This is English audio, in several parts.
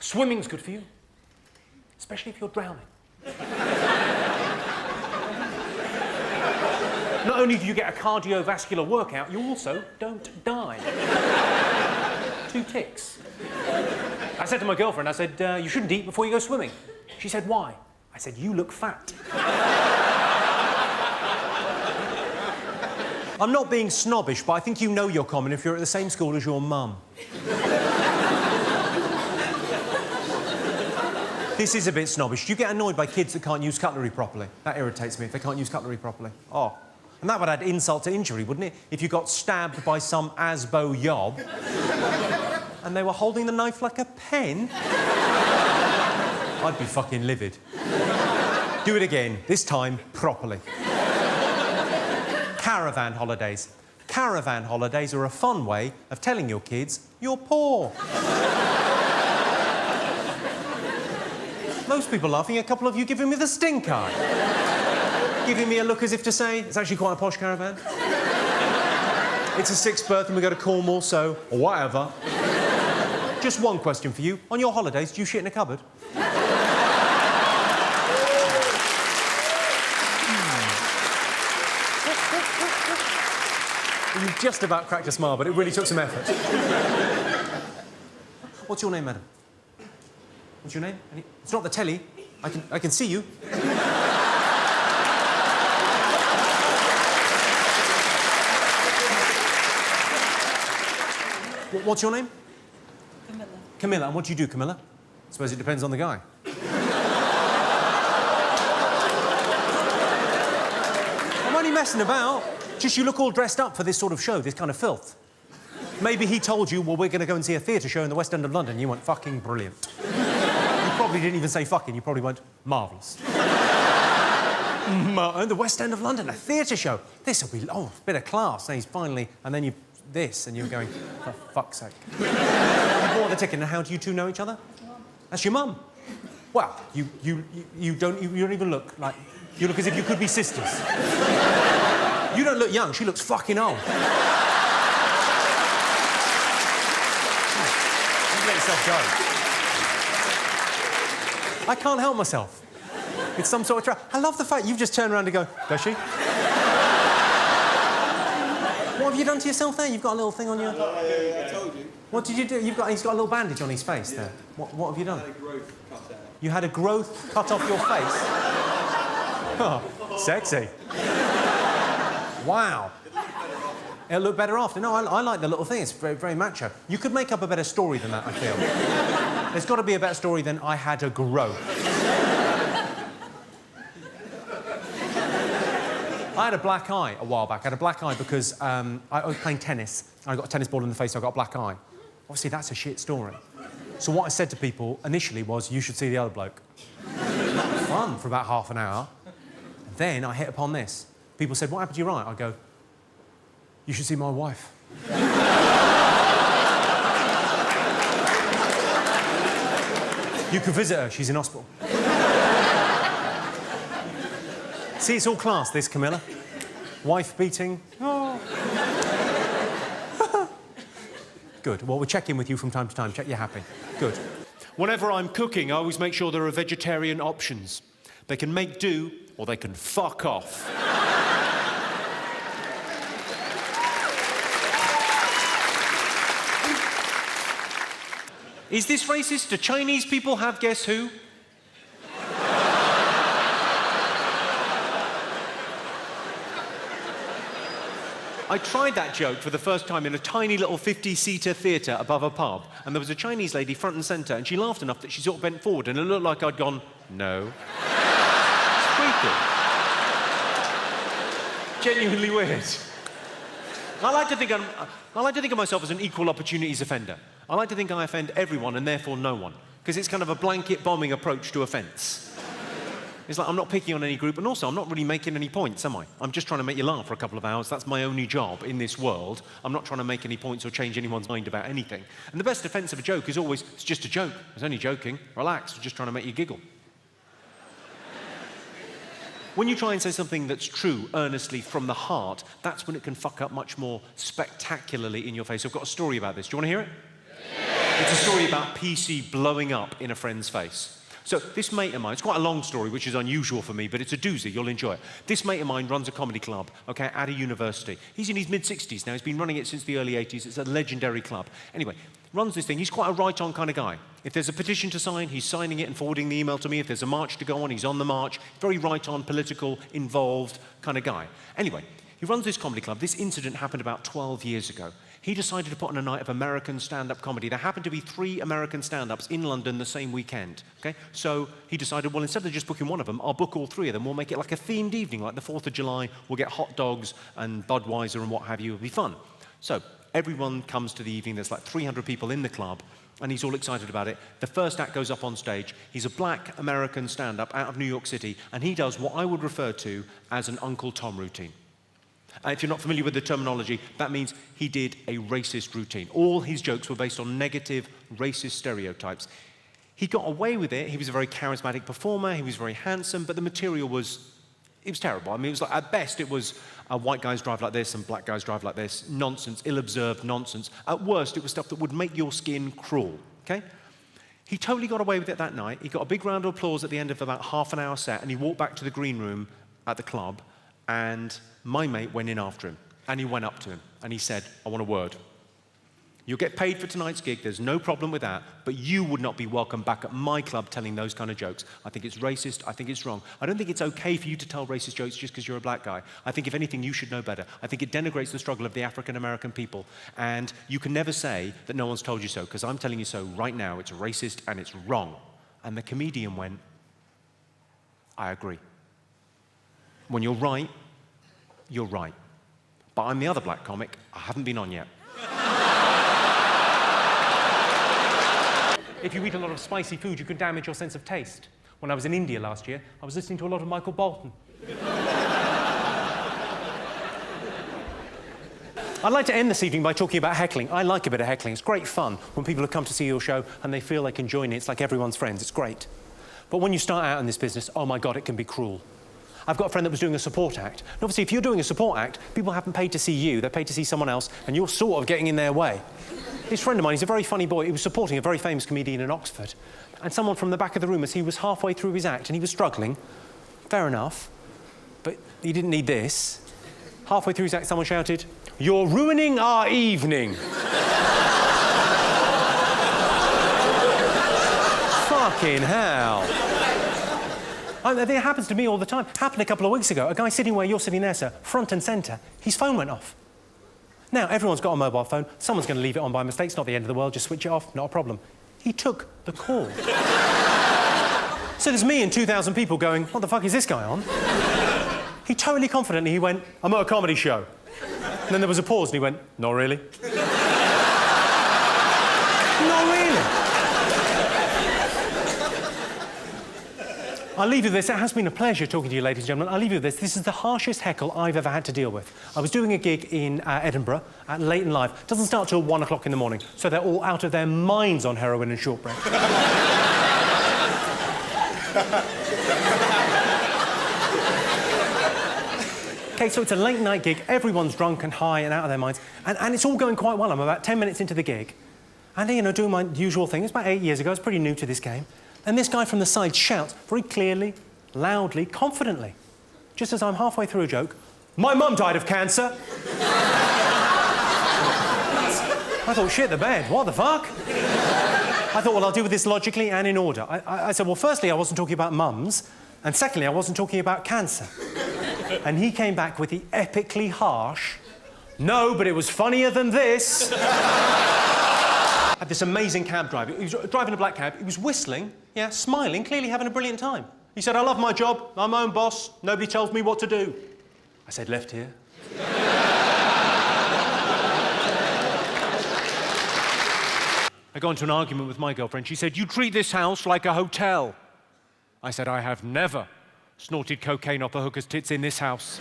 Swimming's good for you, especially if you're drowning. Not only do you get a cardiovascular workout, you also don't die. 2 ticks. I said to my girlfriend, I said, you shouldn't eat before you go swimming. She said, why? I said, you look fat. I'm not being snobbish, but I think you know you're common if you're at the same school as your mum. This is a bit snobbish. Do you get annoyed by kids that can't use cutlery properly? That irritates me if they can't use cutlery properly. Oh. And that would add insult to injury, wouldn't it? If you got stabbed by some Asbo yob and they were holding the knife like a pen, I'd be fucking livid. Do it again, this time properly. Caravan holidays. Caravan holidays are a fun way of telling your kids you're poor. Most people laughing, a couple of you giving me the stink eye. Giving me a look as if to say, it's actually quite a posh caravan. It's a 6th berth and we go to Cornwall, so, or whatever. Just one question for you. On your holidays, do you shit in a cupboard? You just about cracked a smile, but it really took some effort. What's your name, madam? What's your name? It's not the telly. I can see you. What's your name? Camilla. Camilla. And what do you do, Camilla? I suppose it depends on the guy. I'm only messing about. Just you look all dressed up for this sort of show, this kind of filth. Maybe he told you, well, we're going to go and see a theatre show in the West End of London. You went, fucking brilliant. You probably didn't even say fucking. You probably went, marvellous. The West End of London, a theatre show. This will be, oh, a bit of class. And he's finally, and then you, this, and you're going, for fuck's sake. You bought the ticket, and how do you two know each other? Mum. That's your mum. Well, you don't even look like, you look as if you could be sisters. You don't look young, she looks fucking old. Let yourself go. I can't help myself. It's some sort of trap. I love the fact you've just turned around to go, does she? What have you done to yourself there? You've got a little thing on your... I told you. What did you do? He's got a little bandage on his face there. What have you done? I had a growth cut out. You had a growth cut off your face? Oh, sexy. Wow. It'll look better after. No, I like the little thing. It's very, very macho. You could make up a better story than that, I feel. There's got to be a better story than I had a growth. I had a black eye a while back. I had a black eye because I was playing tennis. I got a tennis ball in the face, so I got a black eye. Obviously, that's a shit story. So what I said to people initially was, you should see the other bloke. Fun for about half an hour. Then I hit upon this. People said, what happened to your eye? I go, you should see my wife. You could visit her, she's in hospital. See, it's all class, this, Camilla. Wife beating. Oh. Good. Well, we'll check in with you from time to time, check you're happy. Good. Whenever I'm cooking, I always make sure there are vegetarian options. They can make do, or they can fuck off. Is this racist? Do Chinese people have Guess Who? I tried that joke for the first time in a tiny little 50-seater theatre above a pub, and there was a Chinese lady front and centre, and she laughed enough that she sort of bent forward, and it looked like I'd gone, no. It's freaky. Genuinely weird. I like to think of myself as an equal opportunities offender. I like to think I offend everyone and therefore no one, because it's kind of a blanket bombing approach to offence. It's like I'm not picking on any group, and also I'm not really making any points, am I? I'm just trying to make you laugh for a couple of hours. That's my only job in this world. I'm not trying to make any points or change anyone's mind about anything. And the best defence of a joke is always, it's just a joke. I was only joking. Relax, I'm just trying to make you giggle. When you try and say something that's true, earnestly, from the heart, that's when it can fuck up much more spectacularly in your face. I've got a story about this. Do you want to hear it? Yeah. It's a story about PC blowing up in a friend's face. So this mate of mine, it's quite a long story, which is unusual for me, but it's a doozy, you'll enjoy it. This mate of mine runs a comedy club, okay, at a university. He's in his mid-60s now, he's been running it since the early 80s, it's a legendary club. Anyway, runs this thing, he's quite a right-on kind of guy. If there's a petition to sign, he's signing it and forwarding the email to me. If there's a march to go on, he's on the march. Very right-on, political, involved kind of guy. Anyway, he runs this comedy club. This incident happened about 12 years ago. He decided to put on a night of American stand-up comedy. There happened to be 3 American stand-ups in London the same weekend, okay? So he decided, well, instead of just booking one of them, I'll book all 3 of them. We'll make it like a themed evening, like the 4th of July. We'll get hot dogs and Budweiser and what have you. It'll be fun. So everyone comes to the evening. There's like 300 people in the club, and he's all excited about it. The first act goes up on stage. He's a black American stand-up out of New York City, and he does what I would refer to as an Uncle Tom routine. If you're not familiar with the terminology, that means he did a racist routine. All his jokes were based on negative racist stereotypes. He got away with it. He was a very charismatic performer. He was very handsome, but the material was terrible. I mean, it was like, at best, it was white guys drive like this and black guys drive like this. Nonsense, ill-observed nonsense. At worst, it was stuff that would make your skin crawl, okay? He totally got away with it that night. He got a big round of applause at the end of about half an hour set, and he walked back to the green room at the club, and my mate went in after him, and he went up to him, and he said, I want a word. You'll get paid for tonight's gig, there's no problem with that, but you would not be welcome back at my club telling those kind of jokes. I think it's racist, I think it's wrong. I don't think it's okay for you to tell racist jokes just because you're a black guy. I think if anything, you should know better. I think it denigrates the struggle of the African-American people, and you can never say that no one's told you so, because I'm telling you so right now, it's racist and it's wrong. And the comedian went, I agree. When you're right, you're right. But I'm the other black comic. I haven't been on yet. If you eat a lot of spicy food, you can damage your sense of taste. When I was in India last year, I was listening to a lot of Michael Bolton. I'd like to end this evening by talking about heckling. I like a bit of heckling. It's great fun when people have come to see your show and they feel they can join it. It's like everyone's friends. It's great. But when you start out in this business, oh my God, it can be cruel. I've got a friend that was doing a support act. And obviously, if you're doing a support act, people haven't paid to see you, they're paid to see someone else, and you're sort of getting in their way. This friend of mine, he's a very funny boy, he was supporting a very famous comedian in Oxford. And someone from the back of the room, as he was halfway through his act, and he was struggling, fair enough, but he didn't need this. Halfway through his act, someone shouted, "You're ruining our evening." Fucking hell. It happens to me all the time. Happened a couple of weeks ago. A guy sitting where you're sitting there, sir, front and centre, his phone went off. Now, everyone's got a mobile phone. Someone's going to leave it on by mistake. It's not the end of the world. Just switch it off. Not a problem. He took the call. So there's me and 2,000 people going, what the fuck is this guy on? He totally confidently, he went, I'm at a comedy show. And then there was a pause and he went, not really. Not really. I'll leave you with this. It has been a pleasure talking to you, ladies and gentlemen. I'll leave you with this. This is the harshest heckle I've ever had to deal with. I was doing a gig in Edinburgh at Late and Live. It doesn't start till 1 o'clock in the morning, so they're all out of their minds on heroin and shortbread. Okay, so it's a late night gig. Everyone's drunk and high and out of their minds. And it's all going quite well. I'm about 10 minutes into the gig. And, you know, doing my usual thing. It's about 8 years ago. I was pretty new to this game. And this guy from the side shouts very clearly, loudly, confidently, just as I'm halfway through a joke, "My mum died of cancer." I thought, shit the bed, what the fuck? I thought, well, I'll deal with this logically and in order. I said, well, firstly, I wasn't talking about mums, and secondly, I wasn't talking about cancer. And he came back with the epically harsh, "No, but it was funnier than this." I had this amazing cab driver. He was driving a black cab. He was whistling, yeah, smiling, clearly having a brilliant time. He said, "I love my job. I'm my own boss. Nobody tells me what to do." I said, "Left here." I got into an argument with my girlfriend. She said, "You treat this house like a hotel." I said, "I have never snorted cocaine off a hooker's tits in this house."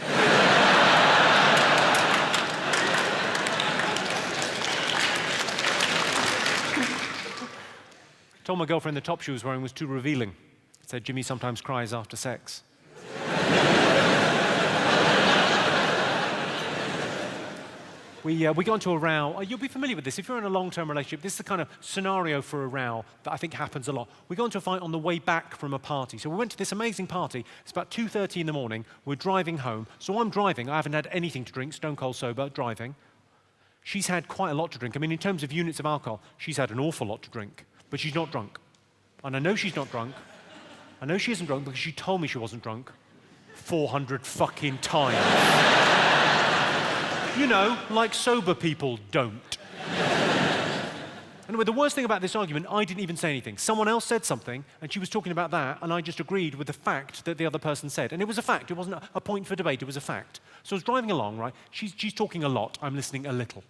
Told my girlfriend the top she was wearing was too revealing. Said Jimmy sometimes cries after sex. We got into a row. You'll be familiar with this. If you're in a long-term relationship, this is the kind of scenario for a row that I think happens a lot. We got into a fight on the way back from a party. So we went to this amazing party. It's about 2:30 in the morning. We're driving home. So I'm driving. I haven't had anything to drink, stone cold sober, driving. She's had quite a lot to drink. I mean, in terms of units of alcohol, she's had an awful lot to drink. But she's not drunk. And I know she's not drunk. I know she isn't drunk because she told me she wasn't drunk 400 fucking times. You know, like sober people don't. Anyway, the worst thing about this argument, I didn't even say anything. Someone else said something, and she was talking about that, and I just agreed with the fact that the other person said. And it was a fact. It wasn't a point for debate. It was a fact. So I was driving along, right? She's talking a lot. I'm listening a little.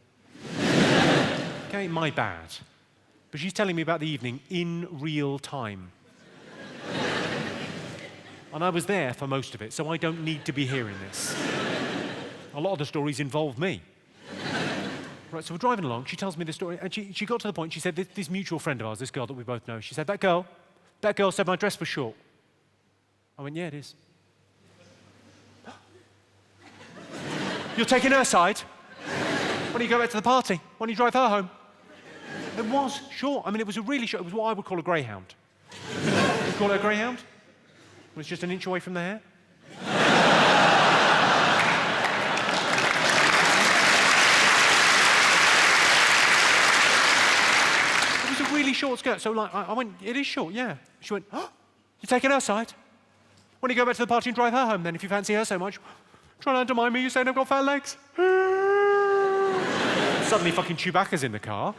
Okay, my bad. But she's telling me about the evening in real time. And I was there for most of it, so I don't need to be hearing this. A lot of the stories involve me. Right, so we're driving along, she tells me the story, and she got to the point, she said, this mutual friend of ours, this girl that we both know, she said, that girl said my dress was short. I went, yeah, it is. You're taking her side? Why don't you go back to the party? Why don't you drive her home? It was short. I mean, it was a really short, it was what I would call a greyhound. You call it a greyhound? It was just an inch away from the hair. Really short skirt, so like I went, it is short, yeah. She went, oh, you're taking her side? When you go back to the party and drive her home then, if you fancy her so much? Try not to mind me, you're saying I've got fat legs. Suddenly fucking Chewbacca's in the car.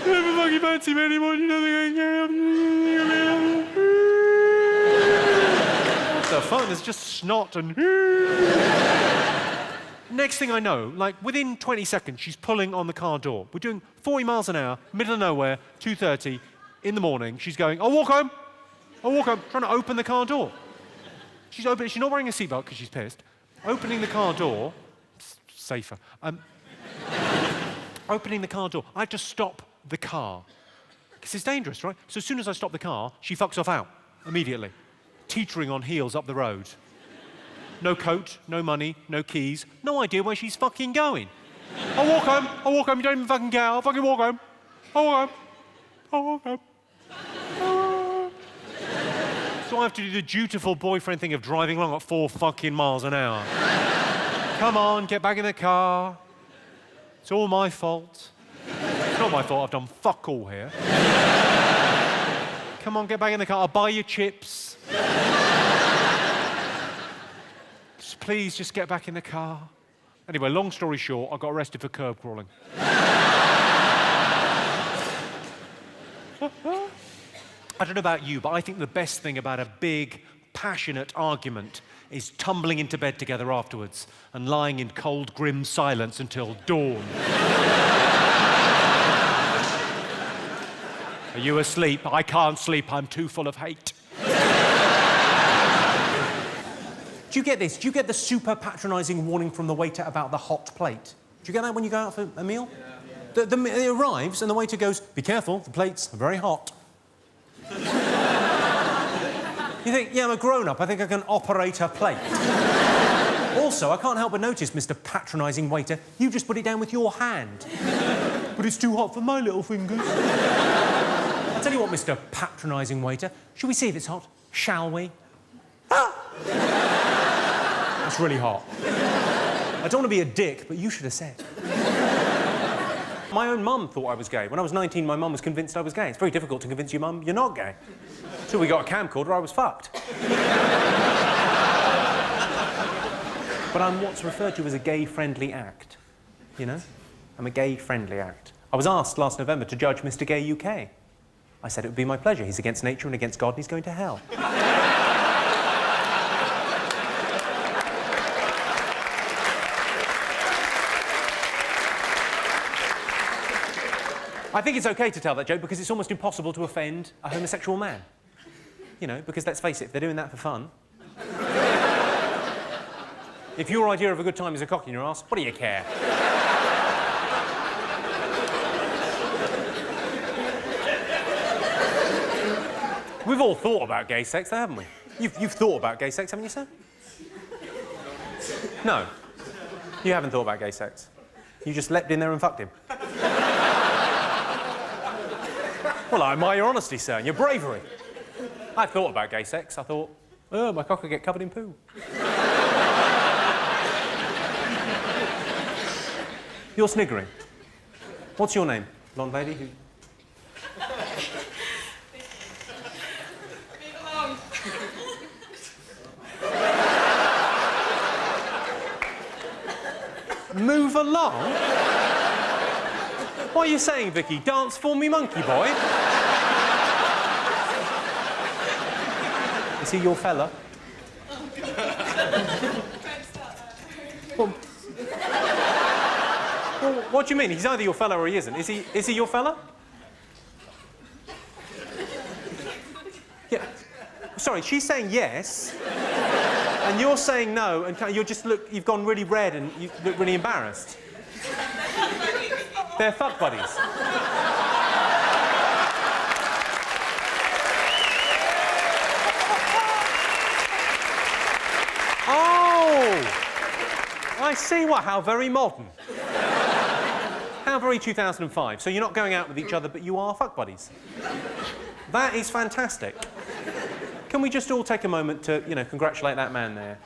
You never fucking fancy me anymore, you know what the fuck, there's just snot and... Next thing I know, like within 20 seconds, she's pulling on the car door. We're doing 40 miles an hour, middle of nowhere, 2:30 in the morning. She's going, I'll walk home, trying to open the car door. She's not wearing a seatbelt because she's pissed. Opening the car door, safer. Opening the car door, I have to stop the car. Because it's dangerous, right? So as soon as I stop the car, she fucks off out, immediately. Teetering on heels up the road. No coat, no money, no keys, no idea where she's fucking going. I'll walk home, you don't even fucking care, I'll fucking walk home. So I have to do the dutiful boyfriend thing of driving along at 4 fucking miles an hour. Come on, get back in the car. It's all my fault. It's not my fault, I've done fuck all here. Come on, get back in the car, I'll buy you chips. Please just get back in the car. Anyway, long story short, I got arrested for curb crawling. I don't know about you, but I think the best thing about a big, passionate argument is tumbling into bed together afterwards and lying in cold, grim silence until dawn. Are you asleep? I can't sleep. I'm too full of hate. Do you get this? Do you get the super patronising warning from the waiter about the hot plate? Do you get that when you go out for a meal? Yeah. It arrives and the waiter goes, be careful, the plates are very hot. You think, yeah, I'm a grown-up, I think I can operate a plate. Also, I can't help but notice, Mr. patronising waiter, you just put it down with your hand. But it's too hot for my little fingers. I'll tell you what, Mr. patronising waiter, should we see if it's hot? Shall we? Ah! It's really hot. I don't want to be a dick, but you should have said. My own mum thought I was gay. When I was 19, my mum was convinced I was gay. It's very difficult to convince your mum you're not gay. Until we got a camcorder, I was fucked. But I'm what's referred to as a gay-friendly act. You know? I'm a gay-friendly act. I was asked last November to judge Mr. Gay UK. I said it would be my pleasure. He's against nature and against God, and he's going to hell. I think it's okay to tell that joke because it's almost impossible to offend a homosexual man. You know, because let's face it, they're doing that for fun. If your idea of a good time is a cock in your ass, what do you care? We've all thought about gay sex, though, haven't we? You've thought about gay sex, haven't you, sir? No. You haven't thought about gay sex. You just leapt in there and fucked him. Well, I admire your honesty, sir, and your bravery. I thought about gay sex. I thought, oh, my cock could get covered in poo. You're sniggering. What's your name, blonde lady? Who... Move along? What are you saying, Vicky? Dance for me, monkey boy? Is he your fella? Well, what do you mean? He's either your fella or he isn't. Is he your fella? Yeah. Sorry, she's saying yes, and you're saying no, and you're just you've gone really red and you look really embarrassed. They're fuck buddies. Oh! I see. What? How very modern. How very 2005. So you're not going out with each other, but you are fuck buddies. That is fantastic. Can we just all take a moment to, congratulate that man there?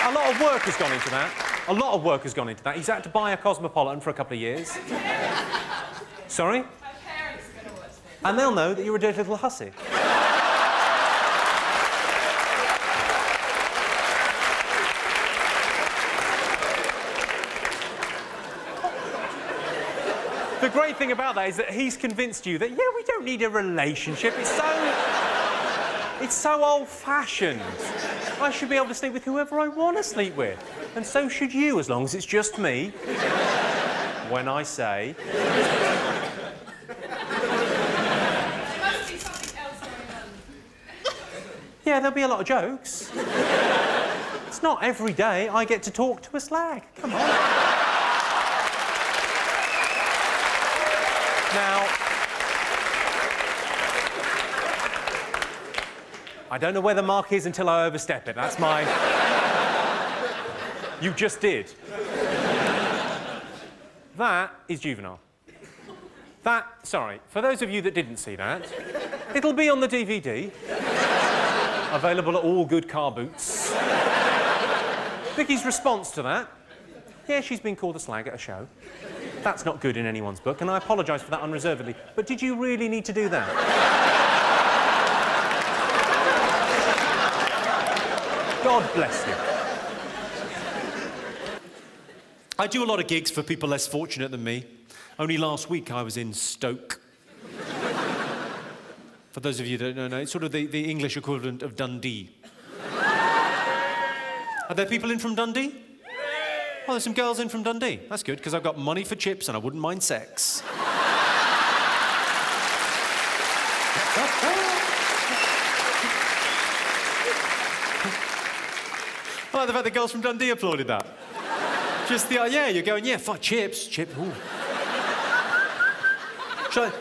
A lot of work has gone into that. A lot of work has gone into that. He's had to buy a Cosmopolitan for a couple of years. Sorry? My parents are going to watch this. And they'll know that you're a dirty little hussy. The great thing about that is that he's convinced you that, we don't need a relationship. It's so old-fashioned. I should be able to sleep with whoever I want to sleep with. And so should you, as long as it's just me. When I say... There must be something else going on. Yeah, there'll be a lot of jokes. It's not every day I get to talk to a slag. Come on. Now... I don't know where the mark is until I overstep it. That's my... You just did. That is juvenile. Sorry, for those of you that didn't see that, it'll be on the DVD. Available at all good car boots. Vicky's response to that, she's been called a slag at a show. That's not good in anyone's book, and I apologise for that unreservedly. But did you really need to do that? God bless you. I do a lot of gigs for people less fortunate than me. Only last week I was in Stoke. For those of you that don't know, it's sort of the English equivalent of Dundee. Are there people in from Dundee? Oh, there's some girls in from Dundee. That's good, because I've got money for chips and I wouldn't mind sex. I like the fact the girls from Dundee applauded that. Just you're going, fuck chips, ooh.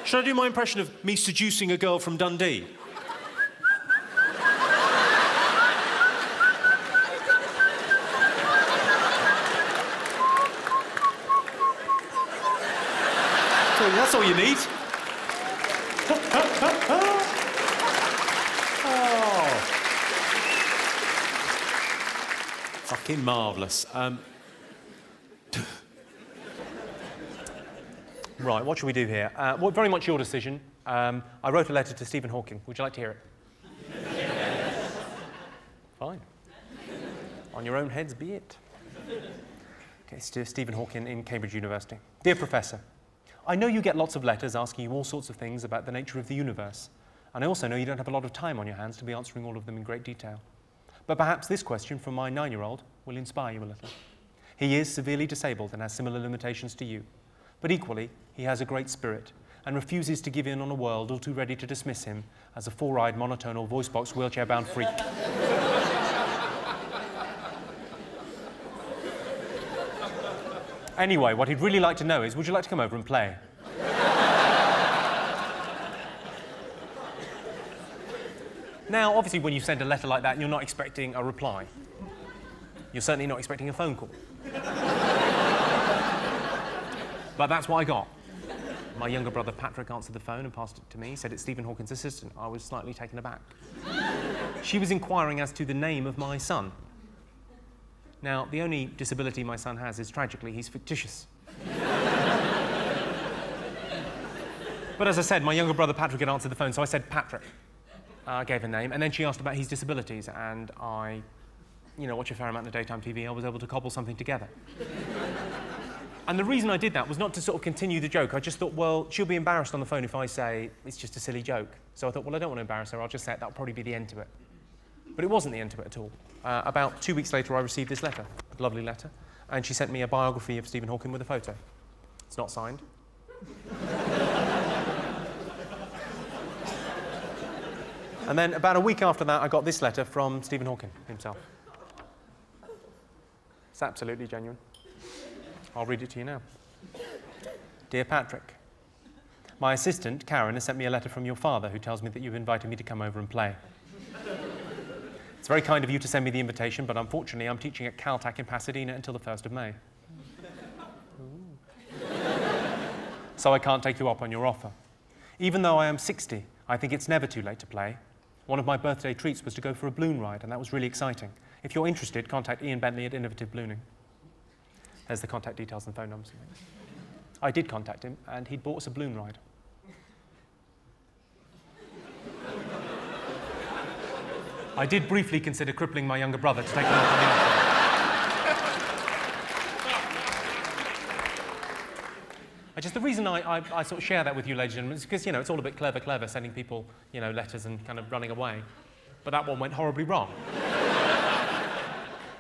Should I do my impression of me seducing a girl from Dundee? So that's all you need. Fucking marvellous. Right, what should we do here? Well, very much your decision. I wrote a letter to Stephen Hawking. Would you like to hear it? Fine. On your own heads be it. Okay, it's to Stephen Hawking in Cambridge University. Dear Professor, I know you get lots of letters asking you all sorts of things about the nature of the universe. And I also know you don't have a lot of time on your hands to be answering all of them in great detail. But perhaps this question from my 9-year-old will inspire you a little. He is severely disabled and has similar limitations to you. But equally, he has a great spirit and refuses to give in on a world all too ready to dismiss him as a four-eyed, monotonal, voice-box, wheelchair-bound freak. Anyway, what he'd really like to know is, would you like to come over and play? Now, obviously, when you send a letter like that, you're not expecting a reply. You're certainly not expecting a phone call. But that's what I got. My younger brother Patrick answered the phone and passed it to me. He said, "It's Stephen Hawking's assistant." I was slightly taken aback. She was inquiring as to the name of my son. Now, the only disability my son has is, tragically, he's fictitious. But as I said, my younger brother Patrick had answered the phone, so I said Patrick. I gave a name, and then she asked about his disabilities, and I, watch a fair amount of daytime TV. I was able to cobble something together. And the reason I did that was not to sort of continue the joke. I just thought, well, she'll be embarrassed on the phone if I say it's just a silly joke. So I thought, well, I don't want to embarrass her. I'll just say it. That'll probably be the end to it. But it wasn't the end to it at all. About 2 weeks later, I received this letter, a lovely letter, and she sent me a biography of Stephen Hawking with a photo. It's not signed. And then about a week after that, I got this letter from Stephen Hawking himself. It's absolutely genuine. I'll read it to you now. Dear Patrick, my assistant, Karen, has sent me a letter from your father who tells me that you've invited me to come over and play. It's very kind of you to send me the invitation, but unfortunately I'm teaching at Caltech in Pasadena until the 1st of May. So I can't take you up on your offer. Even though I am 60, I think it's never too late to play. One of my birthday treats was to go for a balloon ride, and that was really exciting. If you're interested, contact Ian Bentley at Innovative Ballooning. There's the contact details and phone numbers. I did contact him, and he'd bought us a balloon ride. I did briefly consider crippling my younger brother to take him up on the offer. The reason I sort of share that with you, ladies and gentlemen, is because, it's all a bit clever, sending people, letters and kind of running away. But that one went horribly wrong.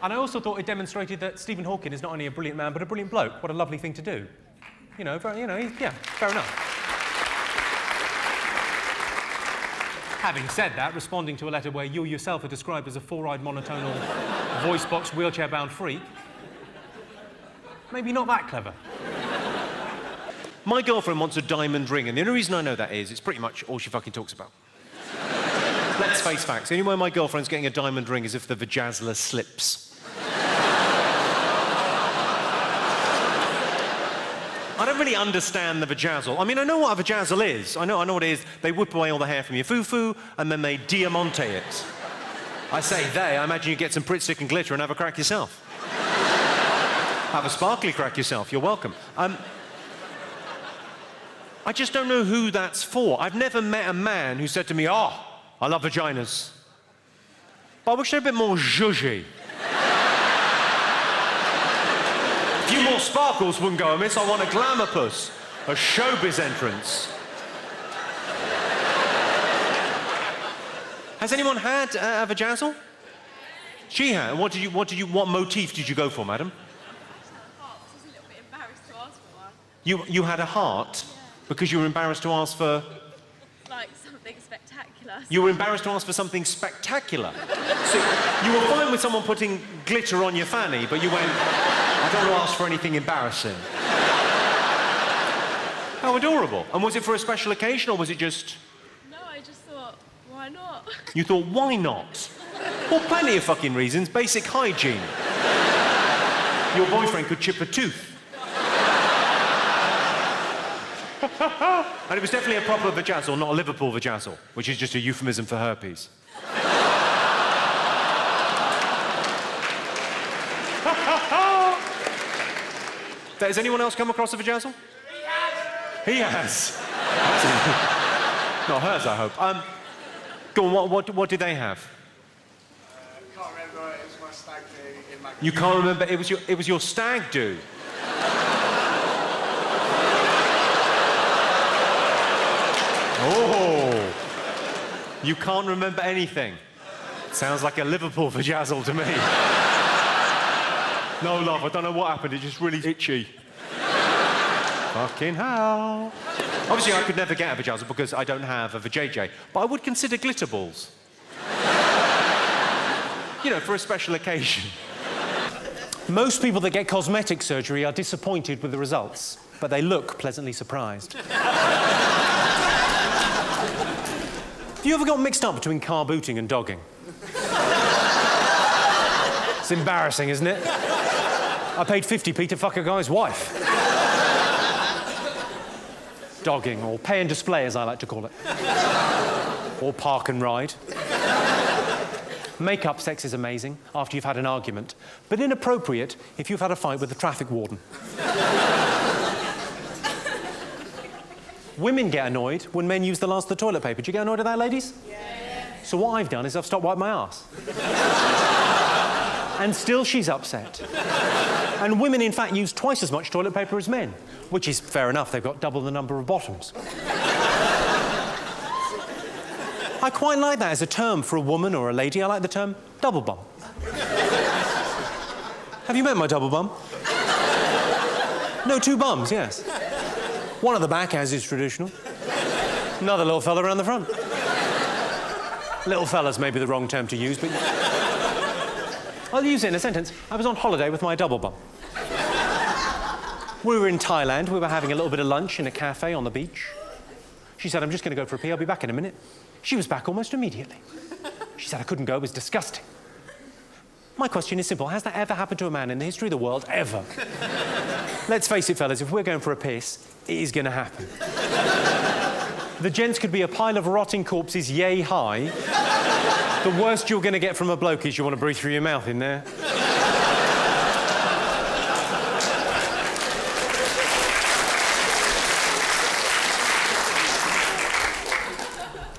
And I also thought it demonstrated that Stephen Hawking is not only a brilliant man, but a brilliant bloke. What a lovely thing to do. Fair enough. Having said that, responding to a letter where you yourself are described as a four-eyed monotonal, voice-box, wheelchair-bound freak, maybe not that clever. My girlfriend wants a diamond ring, and the only reason I know that is it's pretty much all she fucking talks about. Let's face facts. The only way my girlfriend's getting a diamond ring is if the vajazzler slips. I don't really understand the vajazzle. I mean, I know what a vajazzle is. I know what it is. They whip away all the hair from your foo-foo, and then they diamante it. I say they, I imagine you get some Pritt stick and glitter and have a crack yourself. Have a sparkly crack yourself. You're welcome. I just don't know who that's for. I've never met a man who said to me, "Oh, I love vaginas. But I wish they're a bit more zhuzhy. A few more sparkles wouldn't go amiss. I want a glamour puss, a showbiz entrance." Has anyone had a vajazzle? She had. What motif did you go for, madam? I was a little bit embarrassed to ask for one. You had a heart because you were embarrassed to ask for... Like something spectacular. You were embarrassed to ask for something spectacular. So you were fine with someone putting glitter on your fanny, but you went, "I don't want to ask for anything embarrassing." How adorable. And was it for a special occasion, or was it just... No, I just thought, why not? You thought, why not? Well, plenty of fucking reasons. Basic hygiene. Your boyfriend could chip a tooth. And it was definitely a proper vajazzle, not a Liverpool vajazzle, which is just a euphemism for herpes. Has anyone else come across a vajazzle? He has. Not hers, I hope. Go on, what did they have? Can't remember. It was my stag do in my... You can't remember? It was your stag do. Oh, you can't remember anything. Sounds like a Liverpool vajazzle to me. No, love, I don't know what happened. It's just really itchy. Fucking hell. Obviously, I could never get a vajazzle because I don't have a vajayjay, but I would consider glitter balls. For a special occasion. Most people that get cosmetic surgery are disappointed with the results, but they look pleasantly surprised. You ever got mixed up between car booting and dogging? It's embarrassing, isn't it? I paid 50p to fuck a guy's wife. Dogging, or pay and display, as I like to call it. Or park and ride. Make-up sex is amazing after you've had an argument, but inappropriate if you've had a fight with the traffic warden. Women get annoyed when men use the last of the toilet paper. Do you get annoyed at that, ladies? Yeah. So what I've done is I've stopped wiping my arse. And still she's upset. And women, in fact, use twice as much toilet paper as men, which is fair enough. They've got double the number of bottoms. I quite like that as a term for a woman or a lady. I like the term double bum. Have you met my double bum? No, 2 bums, yes. One at the back, as is traditional. Another little fella around the front. Little fella's maybe the wrong term to use, but I'll use it in a sentence. I was on holiday with my double bum. We were in Thailand. We were having a little bit of lunch in a cafe on the beach. She said, I'm just going to go for a pee. I'll be back in a minute. She was back almost immediately. She said I couldn't go. It was disgusting. My question is simple. Has that ever happened to a man in the history of the world? Ever? Let's face it, fellas, if we're going for a piss, it is going to happen. The gents could be a pile of rotting corpses yay high. The worst you're going to get from a bloke is you want to breathe through your mouth in there.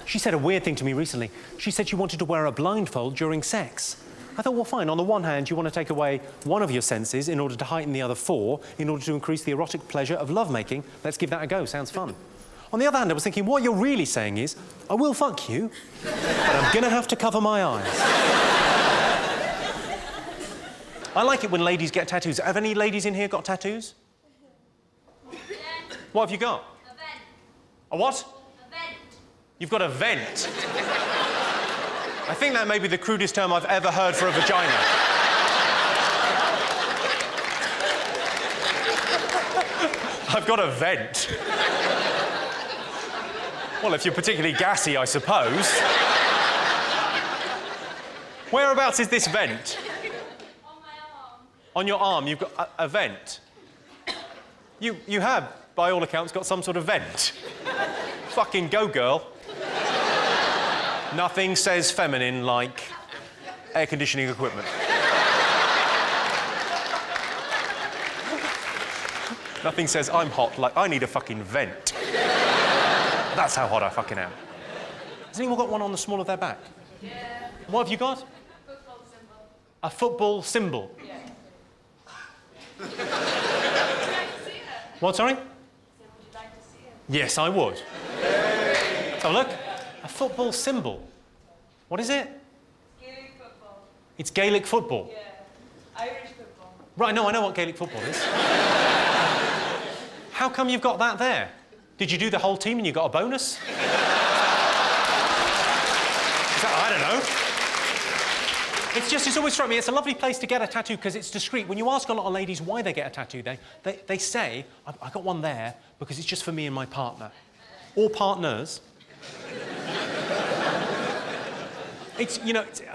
She said a weird thing to me recently. She said she wanted to wear a blindfold during sex. I thought, well, fine. On the one hand, you want to take away one of your senses in order to heighten the other 4, in order to increase the erotic pleasure of lovemaking. Let's give that a go. Sounds fun. On the other hand, I was thinking, what you're really saying is, I will fuck you, but I'm going to have to cover my eyes. I like it when ladies get tattoos. Have any ladies in here got tattoos? Yeah. What have you got? A vent. A what? A vent. You've got a vent. I think that may be the crudest term I've ever heard for a vagina. I've got a vent. Well, if you're particularly gassy, I suppose. Whereabouts is this vent? On my arm. On your arm, you've got a vent. You have, by all accounts, got some sort of vent. Fucking go, girl. Nothing says feminine like air conditioning equipment. Nothing says I'm hot like I need a fucking vent. That's how hot I fucking am. Has anyone got one on the small of their back? Yeah. What have you got? A football symbol. A football symbol. Yeah. Would you like to see it? What, sorry? Would you like to see it? Yes, I would. Let's have a look. A football symbol. What is it? Gaelic football. It's Gaelic football. Yeah. Irish football. Right, no, I know what Gaelic football is. How come you've got that there? Did you do the whole team and you got a bonus? Is that, I don't know. It's always struck me, it's a lovely place to get a tattoo because it's discreet. When you ask a lot of ladies why they get a tattoo, they say, I got one there because it's just for me and my partner. Or partners.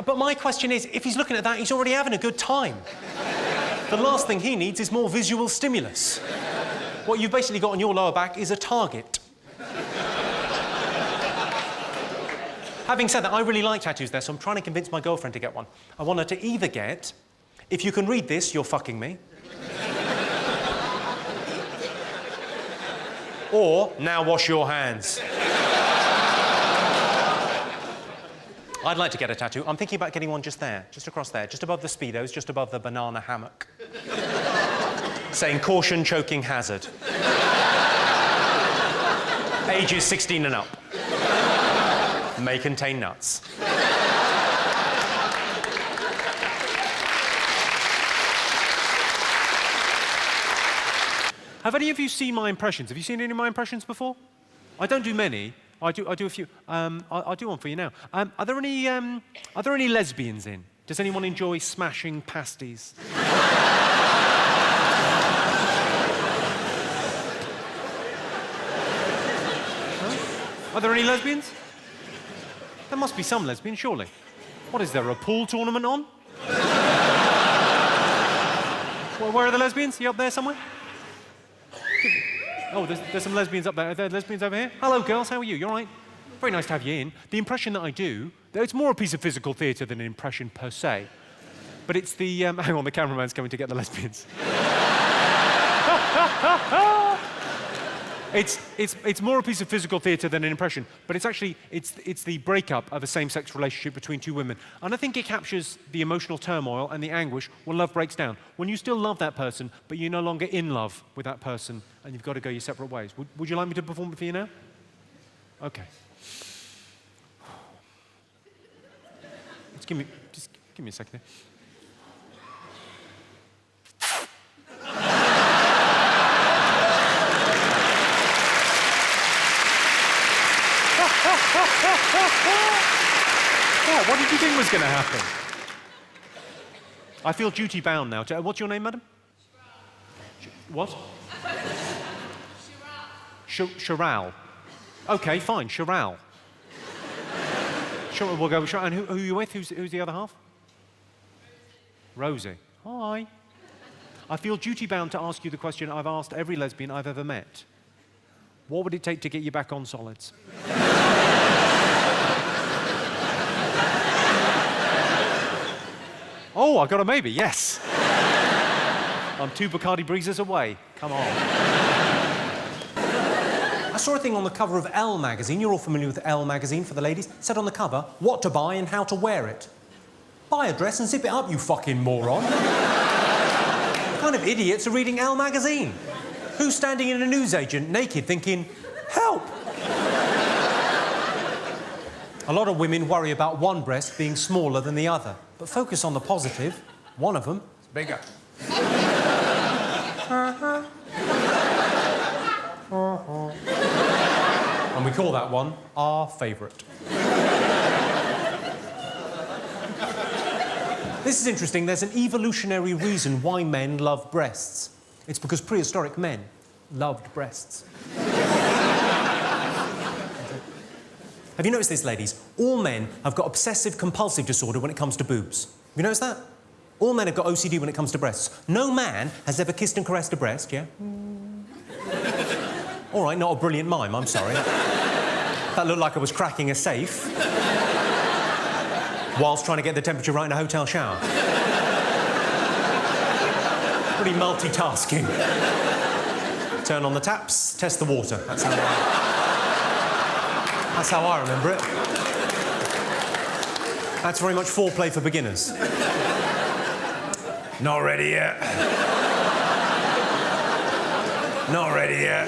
But my question is, if he's looking at that, he's already having a good time. The last thing he needs is more visual stimulus. What you've basically got on your lower back is a target. Having said that, I really like tattoos there, so I'm trying to convince my girlfriend to get one. I want her to either get, if you can read this, you're fucking me. Or, now wash your hands. I'd like to get a tattoo. I'm thinking about getting one just there, just across there, just above the Speedos, just above the banana hammock. Saying, caution, choking hazard. Ages 16 and up. May contain nuts. Have any of you seen my impressions? Have you seen any of my impressions before? I don't do many. I do a few. I'll do one for you now. Are there any lesbians in? Does anyone enjoy smashing pasties? Are there any lesbians? There must be some lesbians, surely. What, is there a pool tournament on? Well, where are the lesbians? You up there somewhere? Oh, there's some lesbians up there. Are there lesbians over here? Hello, girls. How are you? You all right? Very nice to have you in. The impression that I do, it's more a piece of physical theatre than an impression per se. But it's the... hang on, the cameraman's coming to get the lesbians. It's more a piece of physical theatre than an impression, but it's actually, it's the breakup of a same-sex relationship between two women. And I think it captures the emotional turmoil and the anguish when love breaks down. When you still love that person, but you're no longer in love with that person, and you've got to go your separate ways. Would you like me to perform it for you now? Okay. Just give me a second here. Yeah, what did you think was going to happen? I feel duty-bound now. What's your name, madam? What? Charal. Okay, fine, Charal. Sure, we'll go with Charal. And who are you with? Who's the other half? Rosie. Hi. I feel duty-bound to ask you the question I've asked every lesbian I've ever met. What would it take to get you back on solids? Oh, I got a maybe, yes. I'm 2 Bacardi Breezes away. Come on. I saw a thing on the cover of Elle magazine. You're all familiar with Elle magazine for the ladies. It said on the cover, what to buy and how to wear it. Buy a dress and zip it up, you fucking moron. What kind of idiots are reading Elle magazine? Who's standing in a newsagent naked thinking, help? A lot of women worry about one breast being smaller than the other. But focus on the positive. One of them is bigger. And we call that one our favourite. This is interesting. There's an evolutionary reason why men love breasts. It's because prehistoric men loved breasts. Have you noticed this, ladies? All men have got obsessive-compulsive disorder when it comes to boobs. Have you noticed that? All men have got OCD when it comes to breasts. No man has ever kissed and caressed a breast, yeah? All right, not a brilliant mime, I'm sorry. That looked like I was cracking a safe whilst trying to get the temperature right in a hotel shower. Pretty multitasking. Turn on the taps, test the water. That's how I remember it. That's very much foreplay for beginners. Not ready yet. Not ready yet.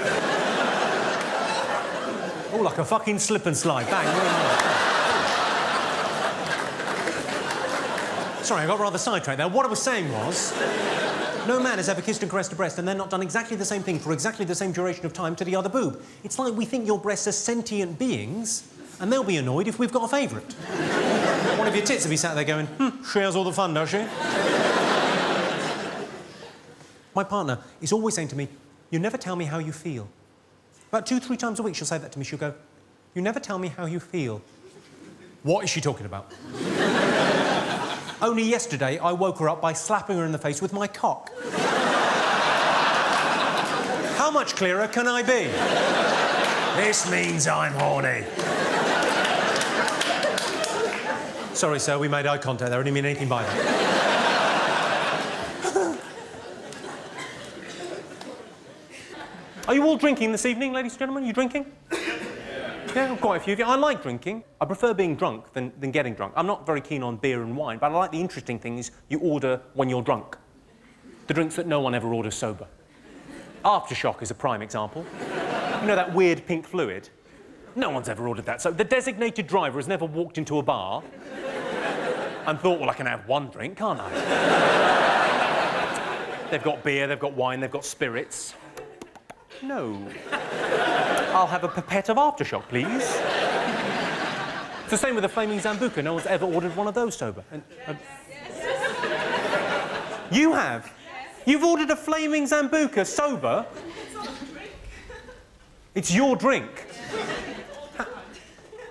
Oh, like a fucking slip and slide. Bang. Sorry, I got rather sidetracked there. What I was saying was, no man has ever kissed and caressed a breast and then not done exactly the same thing for exactly the same duration of time to the other boob. It's like we think your breasts are sentient beings and they'll be annoyed if we've got a favourite. One of your tits will be sat there going, she has all the fun, does she? My partner is always saying to me, you never tell me how you feel. About 2-3 times a week she'll say that to me. She'll go, you never tell me how you feel. What is she talking about? Only yesterday, I woke her up by slapping her in the face with my cock. How much clearer can I be? This means I'm horny. Sorry, sir, we made eye contact there. I didn't mean anything by that. Are you all drinking this evening, ladies and gentlemen? Are you drinking? Yeah, quite a few of you. I like drinking. I prefer being drunk than getting drunk. I'm not very keen on beer and wine, but I like the interesting things you order when you're drunk. The drinks that no one ever orders sober. Aftershock is a prime example. You know that weird pink fluid? No one's ever ordered that. So the designated driver has never walked into a bar and thought, well, I can have one drink, can't I? They've got beer, they've got wine, they've got spirits. No. I'll have a pipette of Aftershock, please. It's the same with the Flaming Zambuca. No one's ever ordered one of those sober. You have? You've ordered a Flaming Zambuca sober? It's not a drink. It's your drink.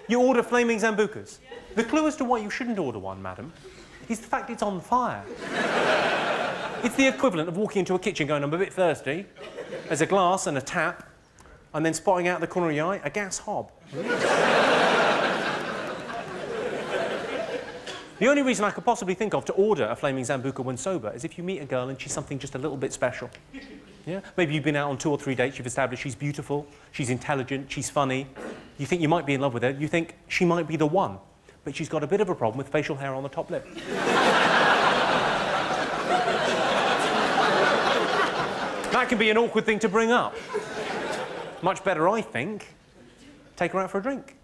You order flaming Zambucas? Yeah. The clue as to why you shouldn't order one, madam, is the fact it's on fire. It's the equivalent of walking into a kitchen going, I'm a bit thirsty. There's a glass and a tap, and then spotting out the corner of your eye a gas hob. The only reason I could possibly think of to order a flaming Zambuca when sober is if you meet a girl and she's something just a little bit special. Yeah? Maybe you've been out on 2 or 3 dates, you've established she's beautiful, she's intelligent, she's funny. You think you might be in love with her, you think she might be the one, but she's got a bit of a problem with facial hair on the top lip. That can be an awkward thing to bring up. Much better, I think, take her out for a drink.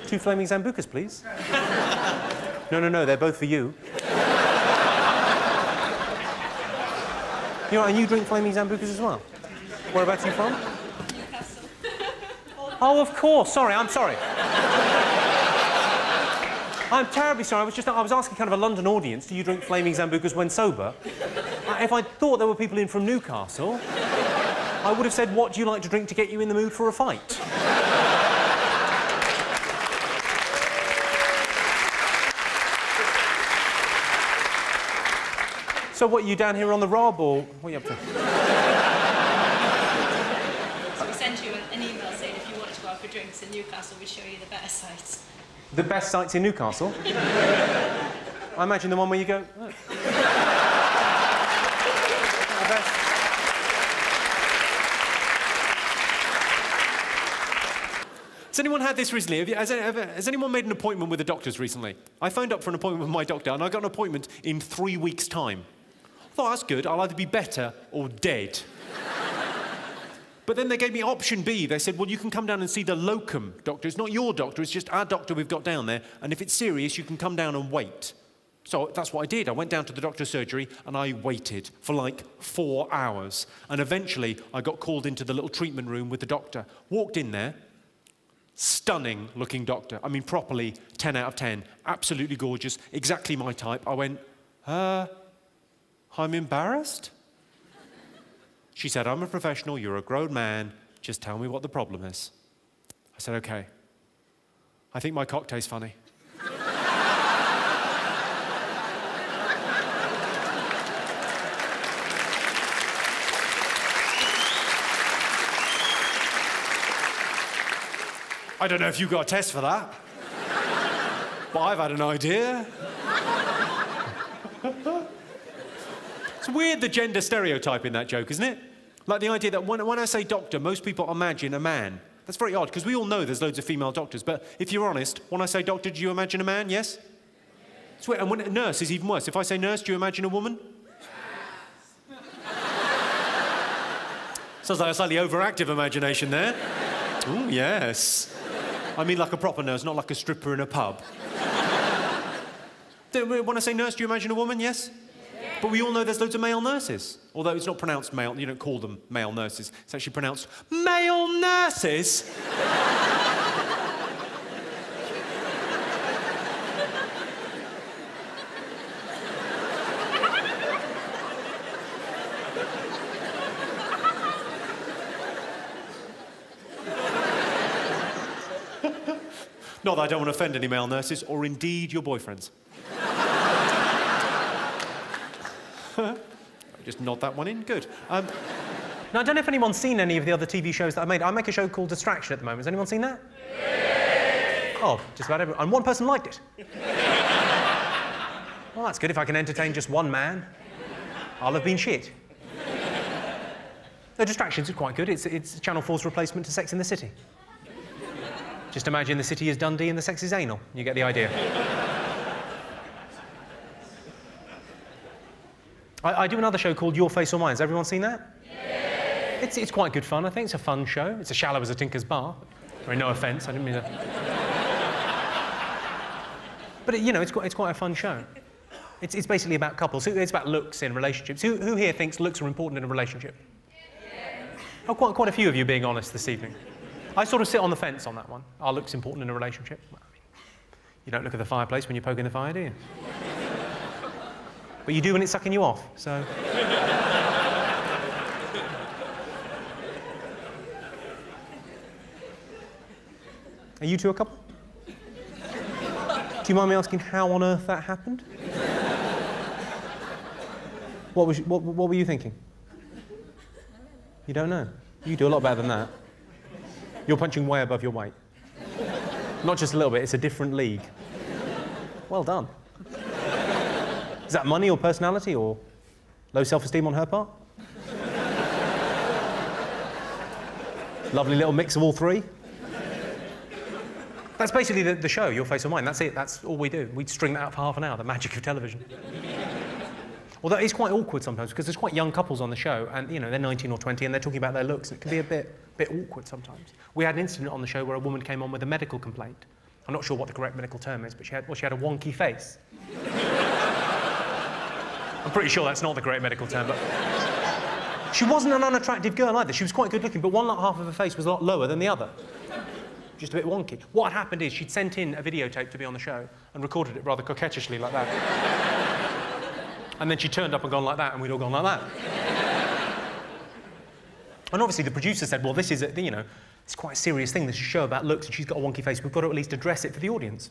2 flaming Zambucas, please. No, they're both for you. You know, and you drink flaming Zambucas as well? Whereabouts are you from? Newcastle. Oh, of course. Sorry, I'm sorry. I'm terribly sorry. I was asking kind of a London audience, do you drink flaming Zambucas when sober? If I thought there were people in from Newcastle, I would have said, what do you like to drink to get you in the mood for a fight? So what, are you down here on the Rob, or what are you up to? So we sent you an email saying if you wanted to go out for drinks in Newcastle, we'd show you the better sites. The best sites in Newcastle? I imagine the one where you go... Oh. The best. Has anyone had this recently? Has anyone made an appointment with the doctors recently? I phoned up for an appointment with my doctor and I got an appointment in 3 weeks' time. I thought, that's good, I'll either be better or dead. But then they gave me option B. They said, well, you can come down and see the locum doctor. It's not your doctor, it's just our doctor we've got down there, and if it's serious, you can come down and wait. So that's what I did. I went down to the doctor's surgery and I waited for like 4 hours. And eventually, I got called into the little treatment room with the doctor. Walked in there. Stunning looking doctor. I mean, properly 10 out of 10. Absolutely gorgeous. Exactly my type. I went, I'm embarrassed. She said, I'm a professional, you're a grown man, just tell me what the problem is. I said, okay. I think my cock tastes funny. I don't know if you got a test for that, but I've had an idea. It's weird, the gender stereotype in that joke, isn't it? Like the idea that when I say doctor, most people imagine a man. That's very odd, because we all know there's loads of female doctors, but if you're honest, when I say doctor, do you imagine a man? Yes? It's weird. And when nurse is even worse. If I say nurse, do you imagine a woman? Sounds like a slightly overactive imagination there. Oh, yes. I mean like a proper nurse, not like a stripper in a pub. When I say nurse, do you imagine a woman? Yes? But we all know there's loads of male nurses. Although it's not pronounced male, you don't call them male nurses. It's actually pronounced male nurses. Not that I don't want to offend any male nurses, or indeed your boyfriends. Just nod that one in. Good. Now, I don't know if anyone's seen any of the other TV shows that I made. I make a show called Distraction at the moment. Has anyone seen that? Yeah. Oh, just about everyone. And one person liked it. Well, that's good. If I can entertain just one man, I'll have been shit. The Distractions is quite good. It's Channel 4's replacement to Sex in the City. Just imagine the city is Dundee and the sex is anal. You get the idea. I do another show called Your Face or Mine. Has everyone seen that? Yeah. It's quite good fun, I think. It's a fun show. It's as shallow as a Tinker's Bar. I mean, no offence, I didn't mean to... But, you know, it's quite a fun show. It's basically about couples. It's about looks in relationships. Who here thinks looks are important in a relationship? Yeah. Oh, quite a few of you being honest this evening. I sort of sit on the fence on that one. Are looks important in a relationship? Well, I mean, you don't look at the fireplace when you're poking the fire, do you? But you do when it's sucking you off, so... Are you two a couple? you mind me asking how on earth that happened? What were you thinking? You don't know? You do a lot better than that. You're punching way above your weight. Not just a little bit, it's a different league. Well done. Is that money or personality or low self-esteem on her part? Lovely little mix of all three. That's basically the show, Your Face or Mine. That's it, that's all we do. We string that out for half an hour, the magic of television. Although it's quite awkward sometimes because there's quite young couples on the show and, you know, they're 19 or 20 and they're talking about their looks. And it can be a bit awkward sometimes. We had an incident on the show where a woman came on with a medical complaint. I'm not sure what the correct medical term is, but she had a wonky face. I'm pretty sure that's not the correct medical term, but... She wasn't an unattractive girl either. She was quite good looking, but one half of her face was a lot lower than the other. Just a bit wonky. What had happened is she'd sent in a videotape to be on the show and recorded it rather coquettishly like that. And then she turned up and gone like that, and we'd all gone like that. And obviously the producer said, well, this is, it's quite a serious thing. This is a show about looks, and she's got a wonky face. We've got to at least address it for the audience.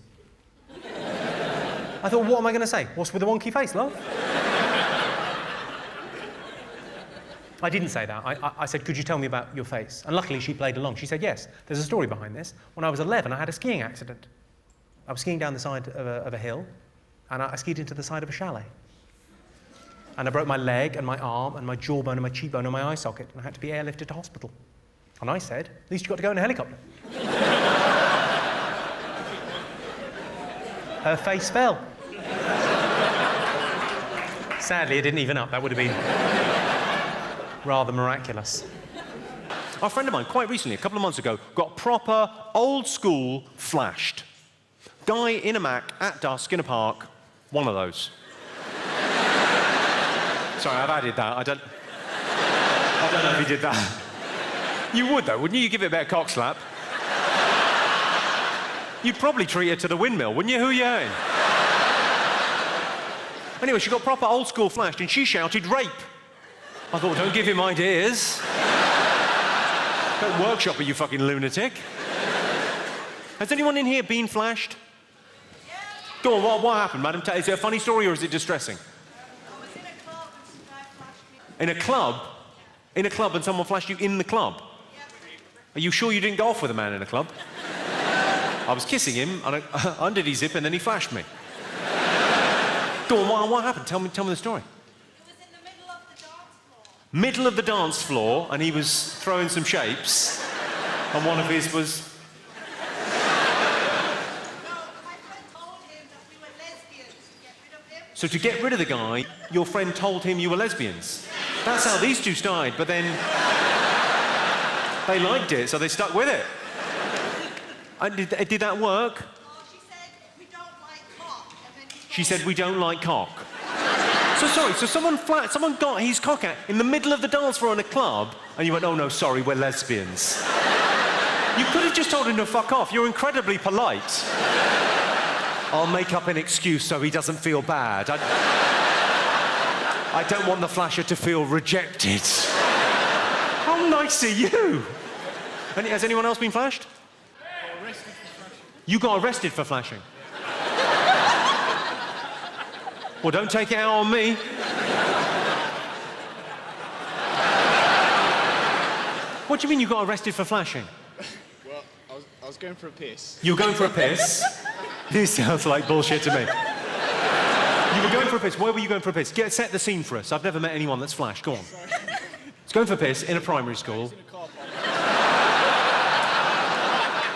I thought, what am I going to say? What's with the wonky face, love? I didn't say that. I said, could you tell me about your face? And luckily, she played along. She said, yes, there's a story behind this. When I was 11, I had a skiing accident. I was skiing down the side of a hill, and I skied into the side of a chalet. And I broke my leg and my arm and my jawbone and my cheekbone and my eye socket, and I had to be airlifted to hospital. And I said, at least you got to go in a helicopter. Her face fell. Sadly, it didn't even up. That would have been rather miraculous. A friend of mine, quite recently, a couple of months ago, got proper, old-school flashed. Guy in a Mac, at dusk, in a park, one of those. Sorry, I've added that. I don't know if he did that. You would, though, wouldn't you? You'd give it a bit of cock slap. You'd probably treat her to the windmill, wouldn't you? Who are you in? Anyway, she got proper old-school flashed, and she shouted, rape. I thought, don't give him ideas. Don't workshop it, you fucking lunatic. Has anyone in here been flashed? Yeah. Go on, what happened, madam? Is it a funny story or is it distressing? I was in a club and some guy flashed me. In a club? In a club and someone flashed you in the club? Yeah. Are you sure you didn't go off with a man in a club? I was kissing him, and I undid his zip, and then he flashed me. Go on, what happened? Tell me the story. It was in the middle of the dance floor. Middle of the dance floor, and he was throwing some shapes, and one of his was... No, my friend told him that we were lesbians to get rid of him. So to get rid of the guy, your friend told him you were lesbians. That's how these two started, but then they liked it, so they stuck with it. And did that work? Oh, she said, we don't like cock. And then he She said, we don't like cock. So sorry, so someone got his cock out in the middle of the dance floor in a club, and you went, oh no, sorry, we're lesbians. You could have just told him to fuck off. You're incredibly polite. I'll make up an excuse so he doesn't feel bad. I don't want the flasher to feel rejected. How nice are you? And has anyone else been flashed? You got arrested for flashing? Well, don't take it out on me. What do you mean you got arrested for flashing? Well, I was going for a piss. You were going for a piss? This sounds like bullshit to me. You were going for a piss. Where were you going for a piss? Set the scene for us. I've never met anyone that's flashed. Go on. It's going for a piss in a primary school.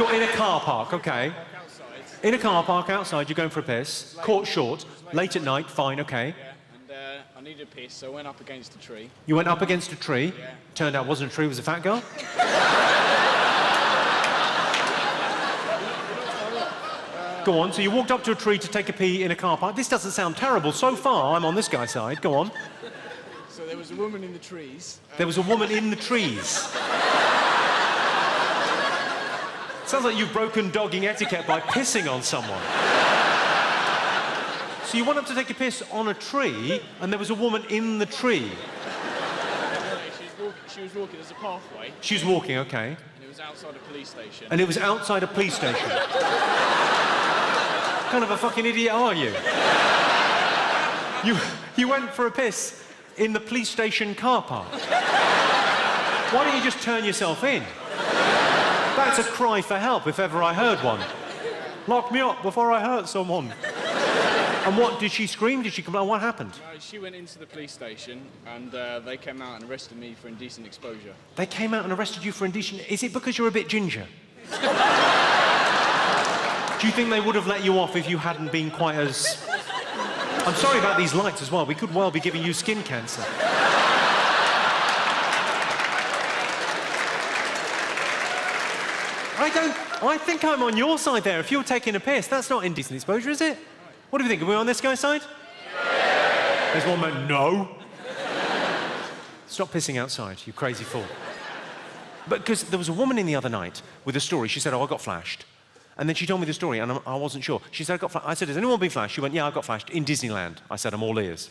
In a car park, okay. In a car park outside, you're going for a piss. Caught short, late at night, fine, okay. Yeah, and I needed a piss, so I went up against a tree. You went up against a tree. Yeah. Turned out it wasn't a tree, it was a fat girl. Go on, so you walked up to a tree to take a pee in a car park. This doesn't sound terrible. So far, I'm on this guy's side. Go on. So there was a woman in the trees. There was a woman in the trees. Sounds like you've broken dogging etiquette by pissing on someone. So you went up to take a piss on a tree, and there was a woman in the tree. She was walking, there's a pathway, She was walking, okay. and it was outside a police station. And it was outside a police station. kind of a fucking idiot are you? You went for a piss in the police station car park. Why don't you just turn yourself in? That's a cry for help if ever I heard one. Lock me up before I hurt someone. And what, did she scream? Did she complain? What happened? She went into the police station and they came out and arrested me for indecent exposure. They came out and arrested you for indecent... Is it because you're a bit ginger? Do you think they would have let you off if you hadn't been quite as... I'm sorry about these lights as well. We could well be giving you skin cancer. I think I'm on your side there. If you're taking a piss, that's not indecent exposure, is it? What do you think? Are we on this guy's side? Yeah. There's one man, no. Stop pissing outside, you crazy fool. But because there was a woman in the other night with a story. She said, oh, I got flashed. And then she told me the story, and I wasn't sure. She said, I got flashed. I said, has anyone been flashed? She went, yeah, I got flashed in Disneyland. I said, I'm all ears.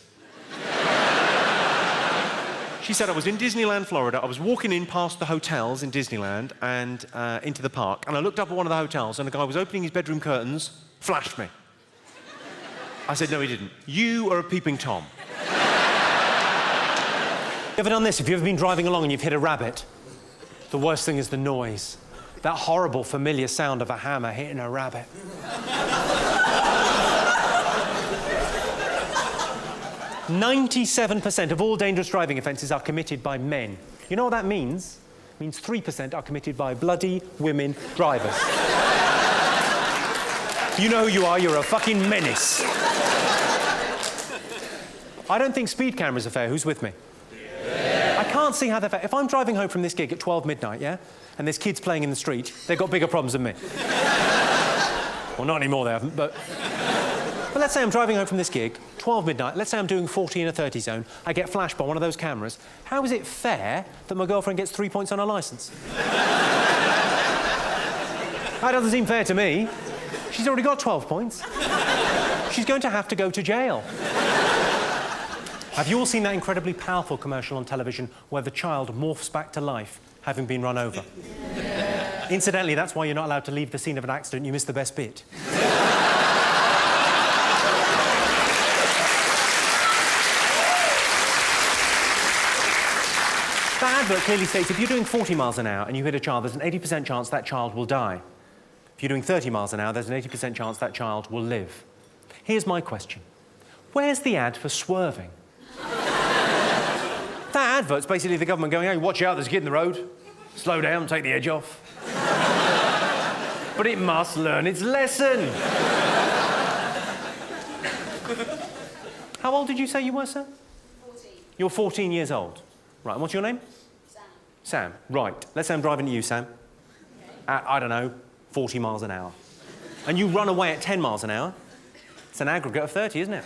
She said, I was in Disneyland, Florida. I was walking in past the hotels in Disneyland and into the park, and I looked up at one of the hotels, and a guy was opening his bedroom curtains, flashed me. I said, no, he didn't. You are a peeping Tom. You ever done this? Have you ever been driving along and you've hit a rabbit? The worst thing is the noise. That horrible, familiar sound of a hammer hitting a rabbit. 97% of all dangerous driving offences are committed by men. You know what that means? It means 3% are committed by bloody women drivers. You know who you are, you're a fucking menace. I don't think speed cameras are fair. Who's with me? Yeah. I can't see how they're fair. If I'm driving home from this gig at 12 midnight, yeah, and there's kids playing in the street, they've got bigger problems than me. Well, not anymore, they haven't, but let's say I'm driving home from this gig, 12 midnight, let's say I'm doing 40 in a 30 zone, I get flashed by one of those cameras. How is it fair that my girlfriend gets 3 points on her licence? That doesn't seem fair to me. She's already got 12 points. She's going to have to go to jail. Have you all seen that incredibly powerful commercial on television where the child morphs back to life, having been run over? Yeah. Incidentally, that's why you're not allowed to leave the scene of an accident. You missed the best bit. That advert clearly states if you're doing 40 miles an hour and you hit a child, there's an 80% chance that child will die. If you're doing 30 miles an hour, there's an 80% chance that child will live. Here's my question. Where's the ad for swerving? That advert's basically the government going, hey, watch out, there's a kid in the road. Slow down, take the edge off. But it must learn its lesson. How old did you say you were, sir? 14. You're 14 years old. Right, and what's your name? Sam. Sam, right. Let's say I'm driving to you, Sam. Okay. At, I don't know, 40 miles an hour. And you run away at 10 miles an hour. It's an aggregate of 30, isn't it?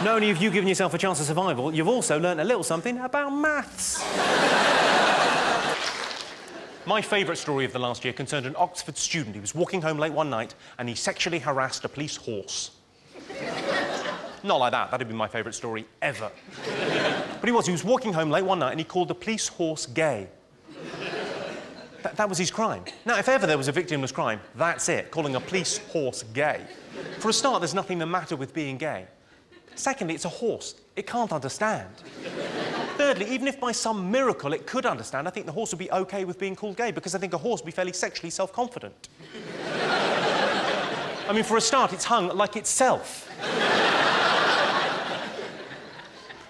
Not only have you given yourself a chance of survival, you've also learnt a little something about maths. My favourite story of the last year concerned an Oxford student. He was walking home late one night and he sexually harassed a police horse. Not like that. That'd be my favourite story ever. But he was walking home late one night and he called the police horse gay. That was his crime. Now, if ever there was a victimless crime, that's it, calling a police horse gay. For a start, there's nothing the matter with being gay. Secondly, it's a horse. It can't understand. Thirdly, even if by some miracle it could understand, I think the horse would be OK with being called gay because I think a horse would be fairly sexually self-confident. I mean, for a start, it's hung like itself.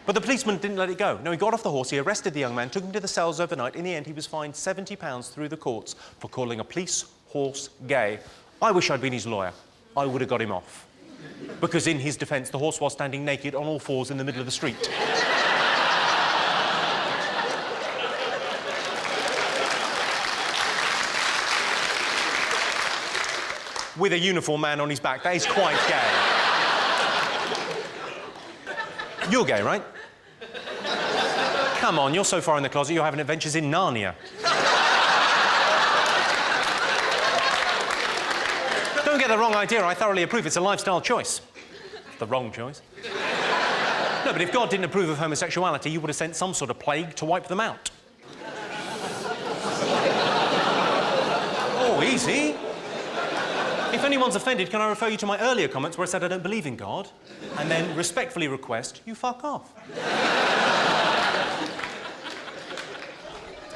But the policeman didn't let it go. No, he got off the horse, he arrested the young man, took him to the cells overnight. In the end, he was fined £70 through the courts for calling a police horse gay. I wish I'd been his lawyer. I would have got him off. Because in his defence, the horse was standing naked on all fours in the middle of the street. With a uniform man on his back. That is quite gay. You're gay, right? Come on, you're so far in the closet, you're having adventures in Narnia. Don't get the wrong idea, I thoroughly approve. It's a lifestyle choice. The wrong choice. No, but if God didn't approve of homosexuality, you would have sent some sort of plague to wipe them out. Oh, easy. If anyone's offended, can I refer you to my earlier comments where I said I don't believe in God, and then respectfully request you fuck off.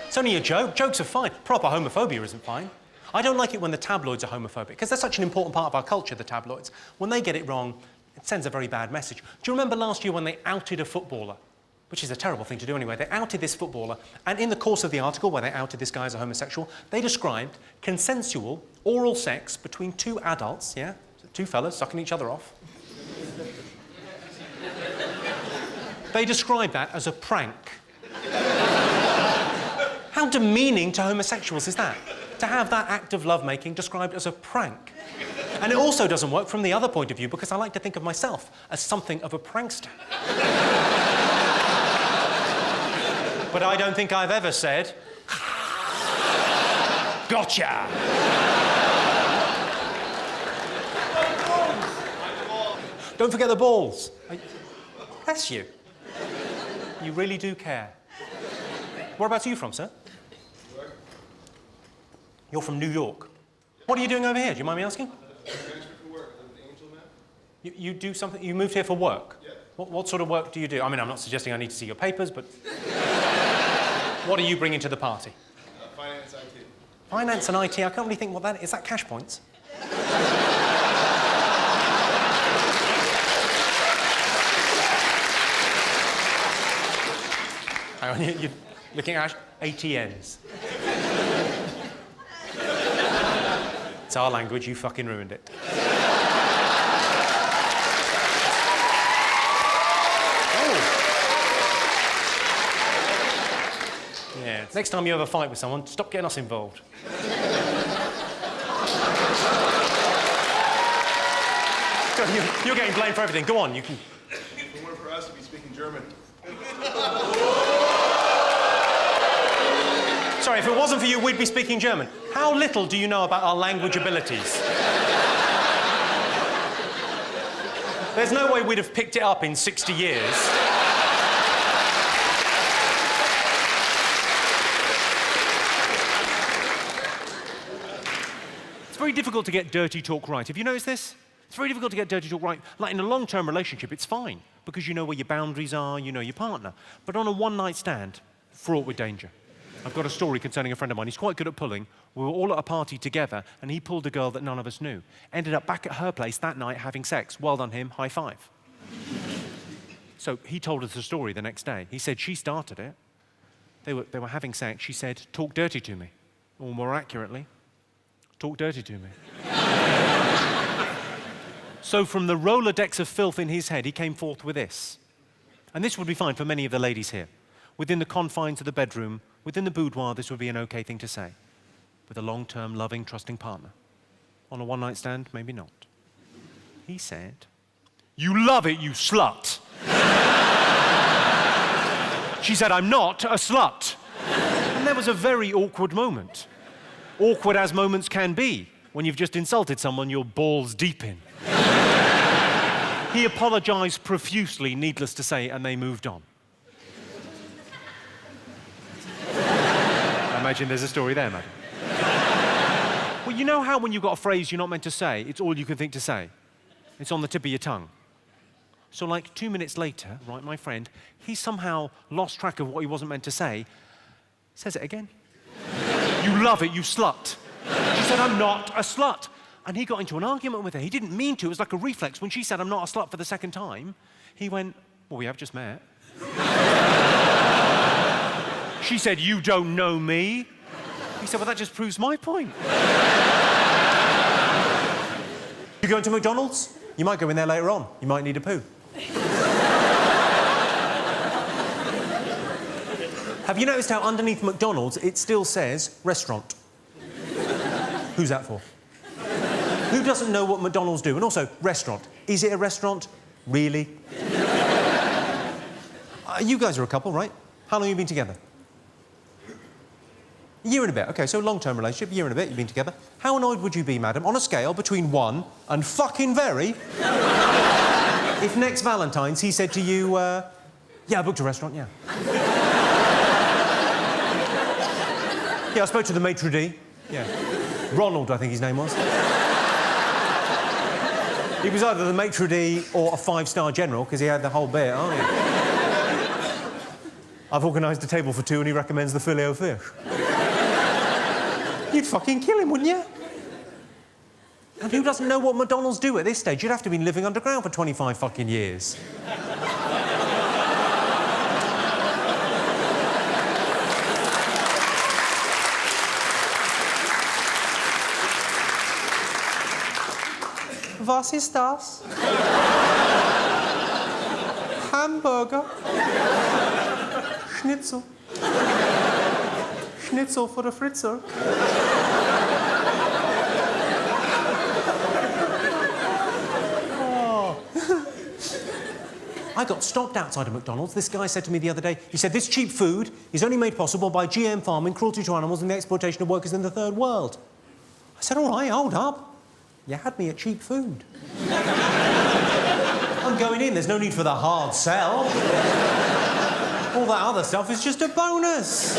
It's only a joke. Jokes are fine. Proper homophobia isn't fine. I don't like it when the tabloids are homophobic, because they're such an important part of our culture, the tabloids. When they get it wrong, it sends a very bad message. Do you remember last year when they outed a footballer? Which is a terrible thing to do anyway. They outed this footballer, and in the course of the article where they outed this guy as a homosexual, they described consensual oral sex between two adults, yeah? Two fellas sucking each other off. They described that as a prank. How demeaning to homosexuals is that? To have that act of lovemaking described as a prank. And it also doesn't work from the other point of view, because I like to think of myself as something of a prankster. But I don't think I've ever said, gotcha! Don't forget the balls. Bless you. You really do care. Whereabouts are you from, sir? You're from New York. What are you doing over here? Do you mind me asking? You do something? You moved here for work? Yeah. What sort of work do you do? I mean, I'm not suggesting I need to see your papers, but... What are you bringing to the party? Finance, IT. Finance and IT? I can't really think what that is. Is that cash points? Hang on, you're looking at ATMs. It's our language, you fucking ruined it. Yeah. Next time you have a fight with someone, stop getting us involved. You're getting blamed for everything. Go on, you can... If it weren't for us, we'd be speaking German. Sorry, if it wasn't for you, we'd be speaking German. How little do you know about our language abilities? There's no way we'd have picked it up in 60 years. It's very difficult to get dirty talk right. Have you noticed this? It's very difficult to get dirty talk right. Like in a long-term relationship, it's fine, because you know where your boundaries are, you know your partner. But on a one-night stand, fraught with danger. I've got a story concerning a friend of mine. He's quite good at pulling. We were all at a party together, and he pulled a girl that none of us knew. Ended up back at her place that night having sex. Well done him, high five. So he told us the story the next day. He said she started it. They were having sex. She said, talk dirty to me. Or more accurately, talk dirty to me. So from the Rolodex of filth in his head, he came forth with this. And this would be fine for many of the ladies here. Within the confines of the bedroom, within the boudoir, this would be an okay thing to say. With a long-term, loving, trusting partner. On a one-night stand, maybe not. He said, you love it, you slut. She said, I'm not a slut. And there was a very awkward moment. Awkward as moments can be when you've just insulted someone you're balls deep in. He apologized profusely, needless to say, and they moved on. I imagine there's a story there, madam. Well, you know how when you've got a phrase you're not meant to say, it's all you can think to say? It's on the tip of your tongue. So like 2 minutes later, right, my friend, he somehow lost track of what he wasn't meant to say, says it again. You love it, you slut. She said, I'm not a slut. And he got into an argument with her. He didn't mean to. It was like a reflex. When she said, I'm not a slut for the second time, he went, well, we have just met. She said, you don't know me. He said, well, that just proves my point. You going to McDonald's? You might go in there later on. You might need a poo. Have you noticed how underneath McDonald's it still says restaurant? Who's that for? Who doesn't know what McDonald's do? And also, restaurant. Is it a restaurant? Really? You guys are a couple, right? How long have you been together? A year and a bit. OK, so long-term relationship, a year and a bit, you've been together. How annoyed would you be, madam, on a scale between 1 and fucking very, if next Valentine's he said to you, yeah, I booked a restaurant, yeah. Yeah, I spoke to the maitre d'. Yeah. Ronald, I think his name was. He was either the maitre d' or a 5-star general, because he had the whole bit, aren't he? I've organised a table for 2 and he recommends the filet o fish. You'd fucking kill him, wouldn't you? And who doesn't know what McDonald's do at this stage? You'd have to have been living underground for 25 fucking years. Was ist das? Hamburger. Schnitzel. Schnitzel for the fritzer. I got stopped outside of McDonald's. This guy said to me the other day, he said, this cheap food is only made possible by GM farming, cruelty to animals and the exploitation of workers in the third world. I said, all right, hold up. You had me at cheap food. I'm going in, there's no need for the hard sell. All that other stuff is just a bonus.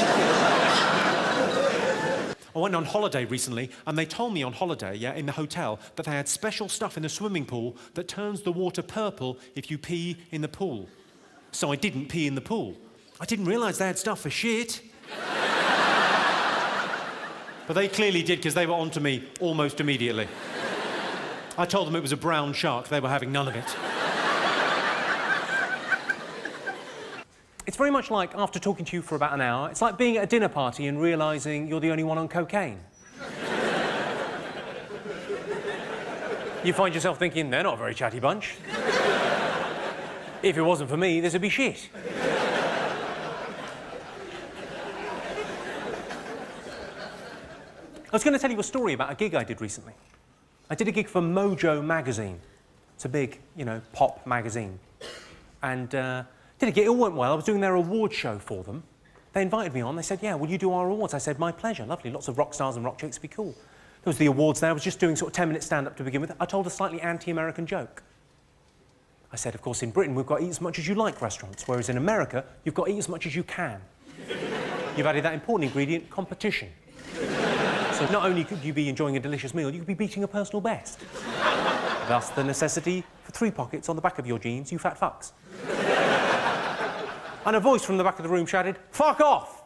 I went on holiday recently, and they told me on holiday, in the hotel, that they had special stuff in the swimming pool that turns the water purple if you pee in the pool. So I didn't pee in the pool. I didn't realise they had stuff for shit. But they clearly did, because they were onto me almost immediately. I told them it was a brown shark. They were having none of it. It's very much like, after talking to you for about an hour, it's like being at a dinner party and realising you're the only one on cocaine. You find yourself thinking, they're not a very chatty bunch. If it wasn't for me, this would be shit. I was going to tell you a story about a gig I did recently. I did a gig for Mojo magazine. It's a big, pop magazine. And did a gig, it all went well. I was doing their award show for them. They invited me on. They said, yeah, will you do our awards? I said, my pleasure, lovely. Lots of rock stars and rock chicks, be cool. There was the awards there. I was just doing sort of 10-minute stand-up to begin with. I told a slightly anti-American joke. I said, of course, in Britain, we've got eat as much as you like restaurants, whereas in America, you've got eat as much as you can. You've added that important ingredient, competition. So not only could you be enjoying a delicious meal, you could be beating a personal best. Thus, the necessity for 3 pockets on the back of your jeans, you fat fucks. And a voice from the back of the room shouted, fuck off!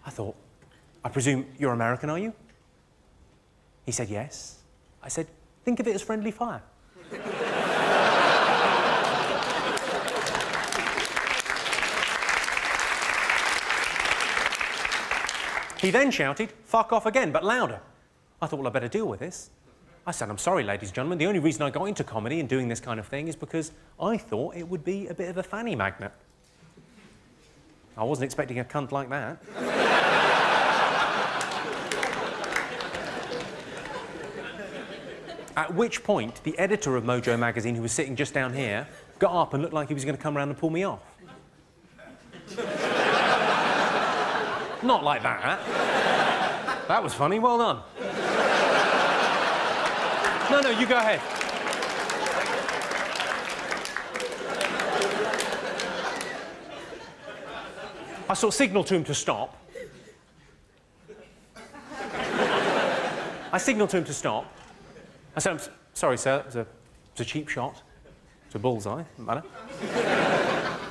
I thought, I presume you're American, are you? He said, yes. I said, think of it as friendly fire. He then shouted, fuck off again, but louder. I thought, well, I better deal with this. I said, I'm sorry, ladies and gentlemen, the only reason I got into comedy and doing this kind of thing is because I thought it would be a bit of a fanny magnet. I wasn't expecting a cunt like that. At which point, the editor of Mojo magazine, who was sitting just down here, got up and looked like he was going to come around and pull me off. Not like that. That was funny, well done. No, you go ahead. I sort of signalled to him to stop. I signalled to him to stop. I said, I'm sorry, sir, it was a cheap shot. It's a bullseye, doesn't matter.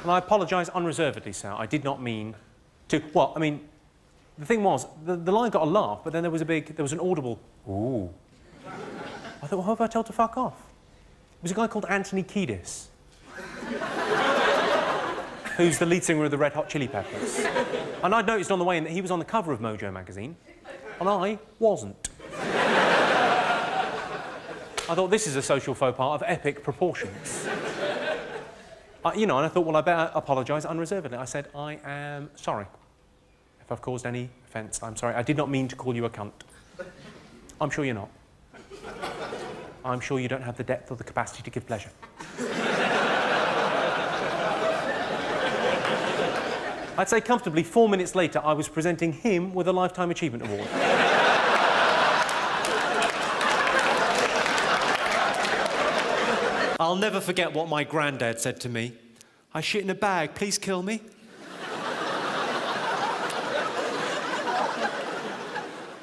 And I apologise unreservedly, sir. I did not mean to... Well, I mean, the thing was, the line got a laugh, but then there was an audible, ooh. I thought, well, who have I told to fuck off? It was a guy called Anthony Kiedis, who's the lead singer of the Red Hot Chili Peppers. And I'd noticed on the way in that he was on the cover of Mojo magazine, and I wasn't. I thought, this is a social faux pas of epic proportions. And I thought, well, I better apologise unreservedly. I said, I am sorry. If I've caused any offence, I'm sorry. I did not mean to call you a cunt. I'm sure you're not. I'm sure you don't have the depth or the capacity to give pleasure. I'd say comfortably 4 minutes later, I was presenting him with a Lifetime Achievement Award. I'll never forget what my granddad said to me. I shit in a bag, please kill me.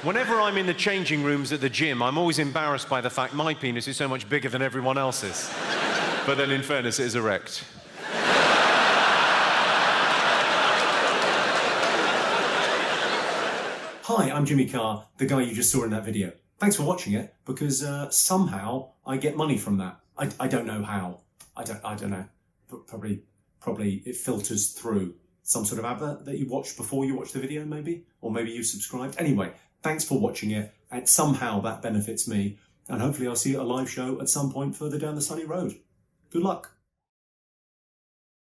Whenever I'm in the changing rooms at the gym, I'm always embarrassed by the fact my penis is so much bigger than everyone else's. But then, in fairness, it is erect. Hi, I'm Jimmy Carr, the guy you just saw in that video. Thanks for watching it, because somehow I get money from that. I don't know how. I don't know. Probably it filters through some sort of advert that you watched before you watched the video, maybe? Or maybe you subscribed. Anyway, thanks for watching it, and somehow that benefits me. And hopefully I'll see you at a live show at some point further down the sunny road. Good luck.